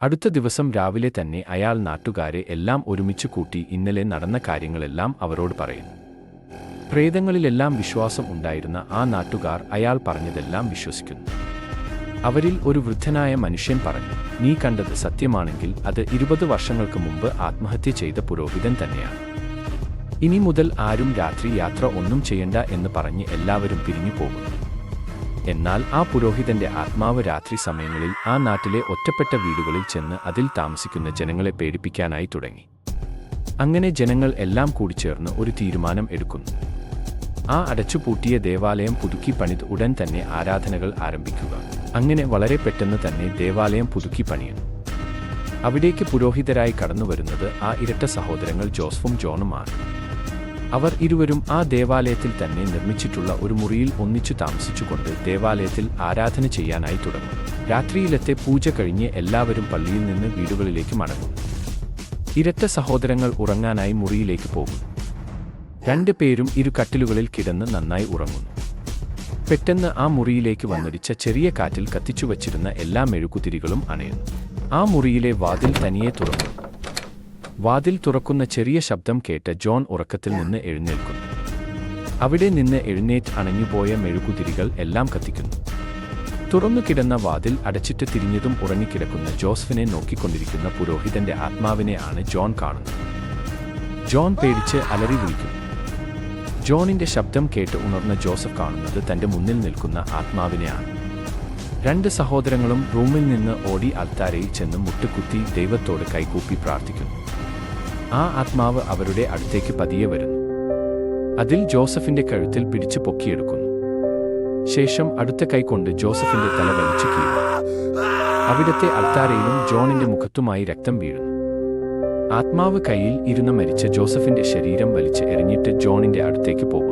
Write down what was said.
അടുത്ത ദിവസം രാവിലെ തന്നെ അയാൾ നാട്ടുകാരെ എല്ലാം ഒരുമിച്ച് കൂട്ടി ഇന്നലെ നടന്ന കാര്യങ്ങളെല്ലാം അവരോട് പറയുന്നു. പ്രേതങ്ങളിലെല്ലാം വിശ്വാസം ഉണ്ടായിരുന്ന ആ നാട്ടുകാർ അയാൾ പറഞ്ഞതെല്ലാം വിശ്വസിക്കുന്നു. അവരിൽ ഒരു വൃദ്ധനായ മനുഷ്യൻ പറഞ്ഞു, "നീ കണ്ടത് സത്യമാണെങ്കിൽ അത് 20 വർഷങ്ങൾക്ക് മുമ്പ് ആത്മഹത്യ ചെയ്ത പുരോഹിതൻ തന്നെയാണ്. ഇനി മുതൽ ആരും രാത്രി യാത്ര ഒന്നും ചെയ്യണ്ട എന്ന് പറഞ്ഞ് എല്ലാവരും പിരിഞ്ഞു പോകുന്നു." എന്നാൽ ആ പുരോഹിതന്റെ ആത്മാവ് രാത്രി സമയങ്ങളിൽ ആ നാട്ടിലെ ഒറ്റപ്പെട്ട വീടുകളിൽ ചെന്ന് അതിൽ താമസിക്കുന്ന ജനങ്ങളെ പേടിപ്പിക്കാനായി തുടങ്ങി. അങ്ങനെ ജനങ്ങൾ എല്ലാം കൂടിച്ചേർന്ന് ഒരു തീരുമാനം എടുക്കുന്നു. ആ അടച്ചുപൂട്ടിയ ദേവാലയം പുതുക്കി പണിത് ഉടൻ തന്നെ ആരാധനകൾ ആരംഭിക്കുക. അങ്ങനെ വളരെ പെട്ടെന്ന് തന്നെ ദേവാലയം പുതുക്കി പണിയുന്നു. അവിടേക്ക് പുരോഹിതരായി കടന്നുവരുന്നത് ആ ഇരട്ട സഹോദരങ്ങൾ ജോസഫും ജോണുമാണ്. അവർ ഇരുവരും ആ ദേവാലയത്തിൽ തന്നെ നിർമ്മിച്ചിട്ടുള്ള ഒരു മുറിയിൽ ഒന്നിച്ചു താമസിച്ചുകൊണ്ട് ദേവാലയത്തിൽ ആരാധന ചെയ്യാനായി തുടങ്ങും. രാത്രിയിലത്തെ പൂജ കഴിഞ്ഞ് എല്ലാവരും പള്ളിയിൽ നിന്ന് വീടുകളിലേക്ക് മടങ്ങും. ഇരട്ട സഹോദരങ്ങൾ ഉറങ്ങാനായി മുറിയിലേക്ക് പോകും. 2 പേരും ഇരു കട്ടിലുകളിൽ കിടന്ന് നന്നായി ഉറങ്ങുന്നു. പെട്ടെന്ന് ആ മുറിയിലേക്ക് വന്നടിച്ച ചെറിയ കാറ്റിൽ കത്തിച്ചുവച്ചിരുന്ന എല്ലാ മെഴുകുതിരികളും അണയുന്നു. ആ മുറിയിലെ വാതിൽ തനിയെ തുറന്നു. വാതിൽ തുറക്കുന്ന ചെറിയ ശബ്ദം കേട്ട് ജോൺ ഉറക്കത്തിൽ നിന്ന് എഴുന്നേൽക്കുന്നു. അവിടെ നിന്ന് എഴുന്നേറ്റ് അണഞ്ഞുപോയ മെഴുകുതിരികൾ എല്ലാം കത്തിക്കുന്നു. തുറന്നു കിടന്ന വാതിൽ അടച്ചിട്ട് തിരിഞ്ഞതും ഉറങ്ങിക്കിടക്കുന്ന ജോസഫിനെ നോക്കിക്കൊണ്ടിരിക്കുന്ന പുരോഹിതന്റെ ആത്മാവിനെ ആണ് ജോൺ കാണുന്നത്. ജോൺ പേടിച്ച് അലറി വിളിക്കുന്നു. ജോണിന്റെ ശബ്ദം കേട്ട് ഉണർന്ന ജോസഫ് കാണുന്നത് തന്റെ മുന്നിൽ നിൽക്കുന്ന ആത്മാവിനെയാണ്. 2 സഹോദരങ്ങളും റൂമിൽ നിന്ന് ഓടി അൾത്താരയിൽ ചെന്ന് മുട്ടുകുത്തി ദൈവത്തോട് കൈകൂപ്പി പ്രാർത്ഥിക്കുന്നു. ആ ആത്മാവ് അവരുടെ അടുത്തേക്ക് പതിയെ വരുന്നു. അതിൽ ജോസഫിന്റെ കഴുത്തിൽ പിടിച്ചു പൊക്കിയെടുക്കുന്നു. ശേഷം അടുത്ത കൈകൊണ്ട് ജോസഫിന്റെ തല വലിച്ചു കീറുന്നു. അവിടത്തെ അൾത്താരയിലും ജോണിന്റെ മുഖത്തുമായി രക്തം വീഴുന്നു. ആത്മാവ് കയ്യിൽ ഇരുന്ന് മരിച്ച ജോസഫിന്റെ ശരീരം വലിച്ച് എറിഞ്ഞിട്ട് ജോണിന്റെ അടുത്തേക്ക് പോകുന്നു.